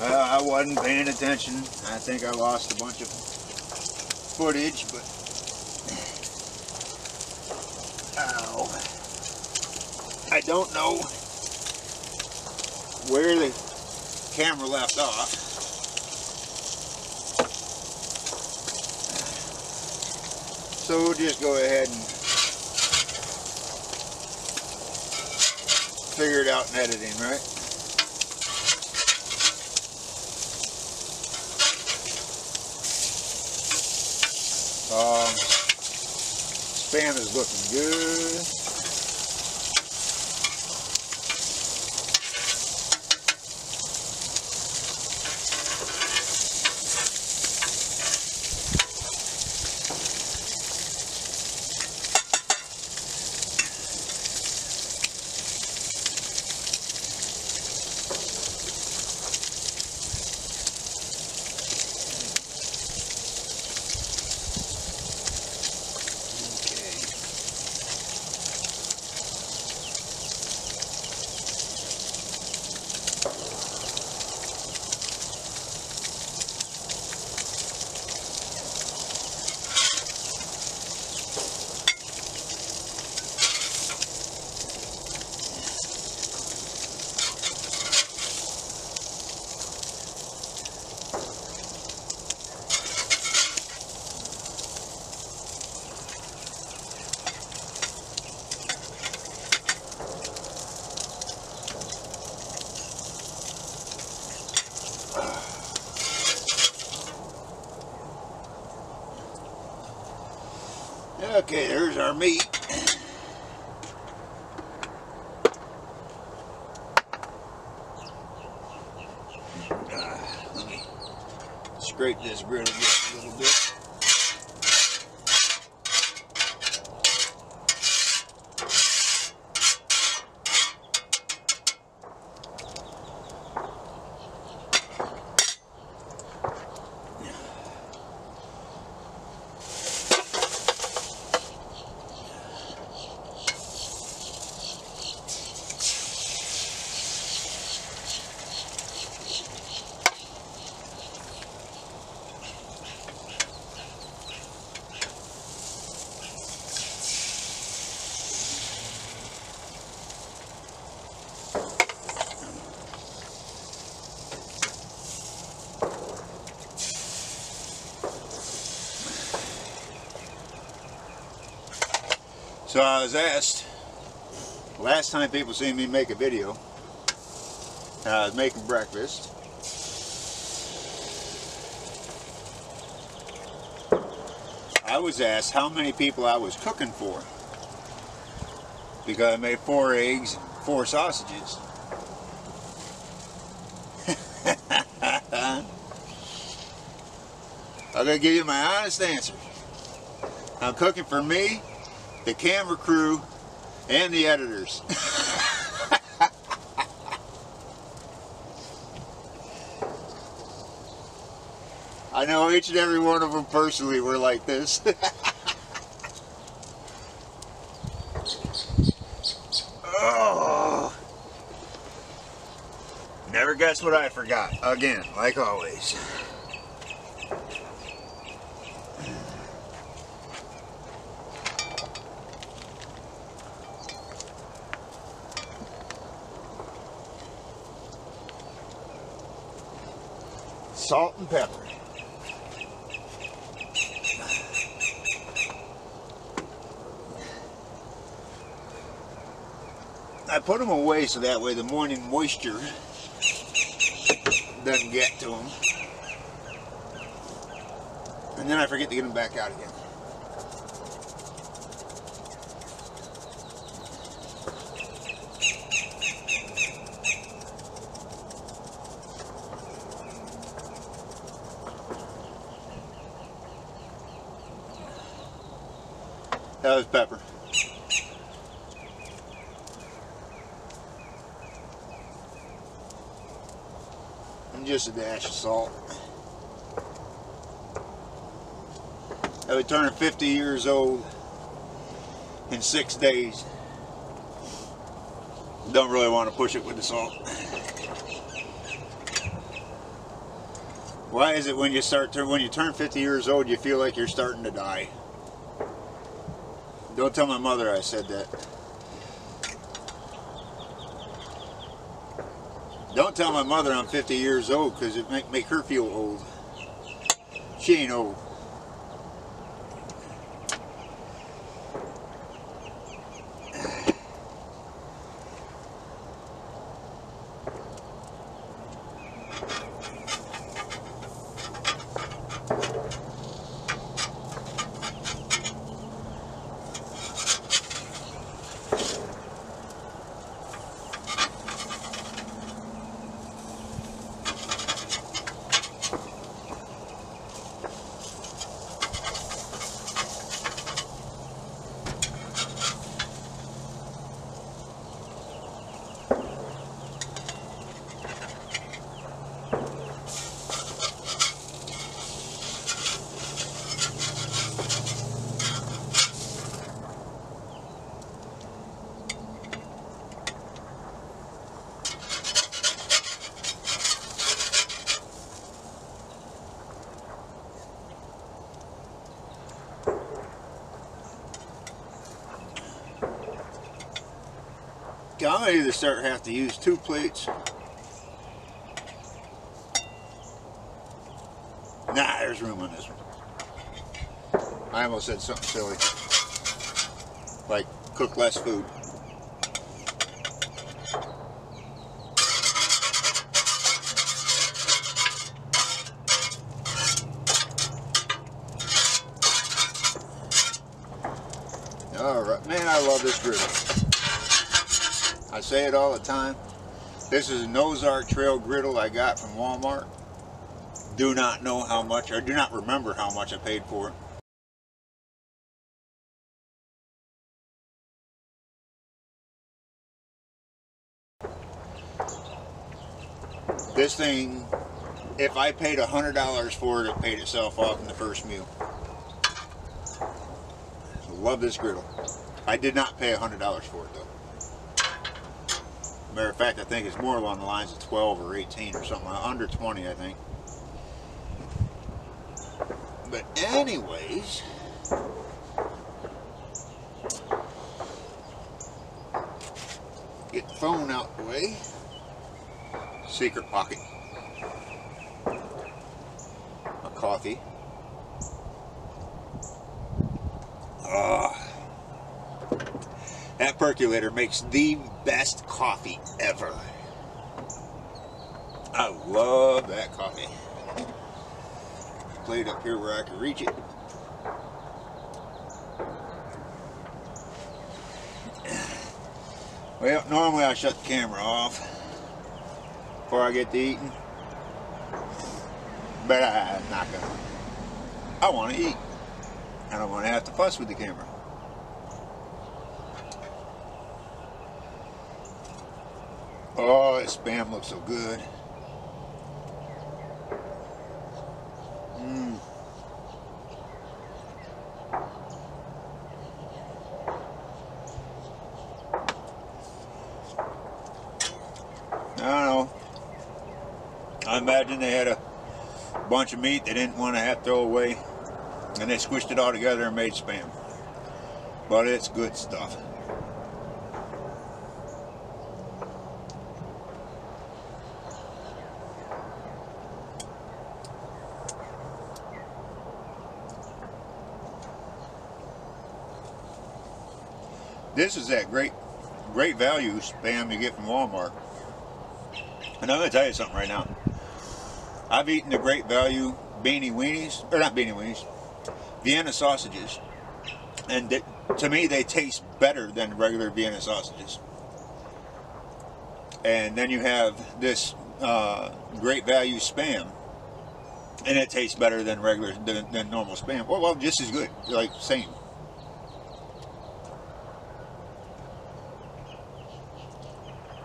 I wasn't paying attention. I think I lost a bunch of footage, but I don't know where the camera left off. So we'll just go ahead and figure it out in editing, right? Spam is looking good. Okay, there's our meat. Let me scrape this griddle just a little bit. So I was asked, last time people seen me make a video, I was making breakfast. I was asked how many people I was cooking for, because I made 4 eggs and 4 sausages. I'm going to give you my honest answer. I'm cooking for me, the camera crew, and the editors. I know each and every one of them personally were like this. Oh. Never guess what I forgot. Again, like always. Salt and pepper. I put them away so that way the morning moisture doesn't get to them. And then I forget to get them back out again. That was pepper. And just a dash of salt. I was turning 50 years old in 6 days. Don't really want to push it with the salt. Why is it when you turn 50 years old, you feel like you're starting to die? Don't tell my mother I said that. Don't tell my mother I'm 50 years old, because it make her feel old. She ain't old. I'm going to either have to use 2 plates. Nah, there's room on this one. I almost said something silly. Like, cook less food. Alright, man, I love this griddle. I say it all the time. This is an Ozark Trail griddle I got from Walmart. Do not know how much, or do not remember how much I paid for it. This thing, if I paid $100 for it, it paid itself off in the first meal. Love this griddle. I did not pay $100 for it though. Matter of fact, I think it's more along the lines of 12 or 18 or something, under 20 I think. But anyways, get the phone out the way. Secret pocket. A coffee. That percolator makes the best coffee ever. I love that coffee. Plate up here where I can reach it. Well, normally I shut the camera off before I get to eating, but I'm not gonna. I want to eat. I don't want to have to fuss with the camera. Oh, this Spam looks so good. I don't know. I imagine they had a bunch of meat they didn't want to have to throw away, and they squished it all together and made Spam. But it's good stuff. This is that great value Spam you get from Walmart. And I'm going to tell you something right now. I've eaten the great value beanie weenies, or not beanie weenies, Vienna sausages. And to me, they taste better than regular Vienna sausages. And then you have this great value Spam, and it tastes better than than normal Spam. Well, just as good, like same.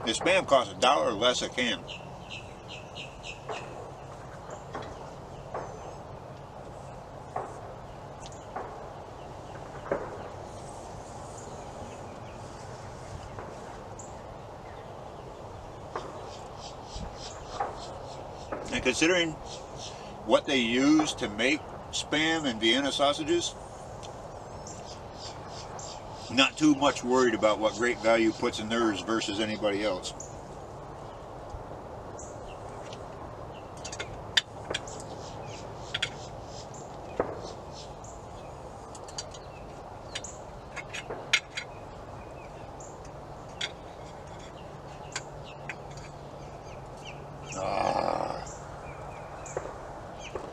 The Spam costs $1 less a can. And considering what they use to make Spam and Vienna sausages, not too much worried about what Great Value puts in theirs versus anybody else.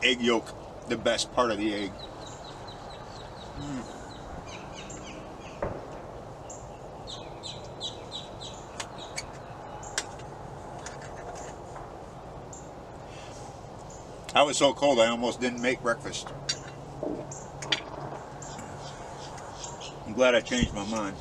Egg yolk, the best part of the egg. I was so cold I almost didn't make breakfast. I'm glad I changed my mind.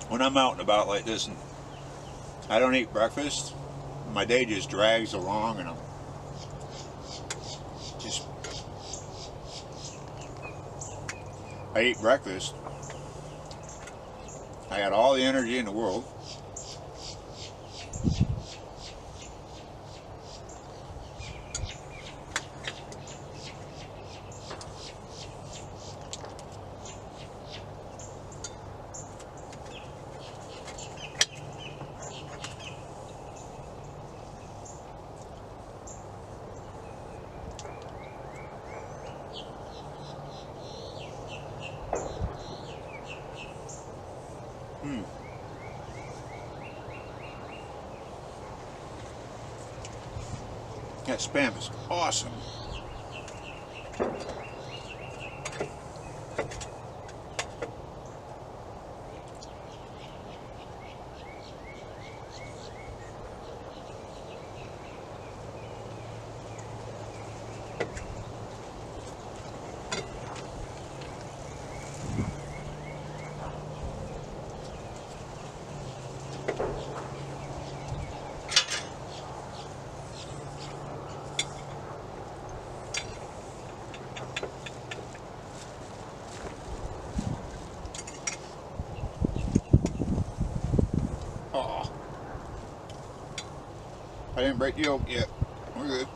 When I'm out and about like this and I don't eat breakfast, my day just drags along, and I'm just, I eat breakfast, I got all the energy in the world. That Spam is awesome. I didn't break the yolk yet. We're good.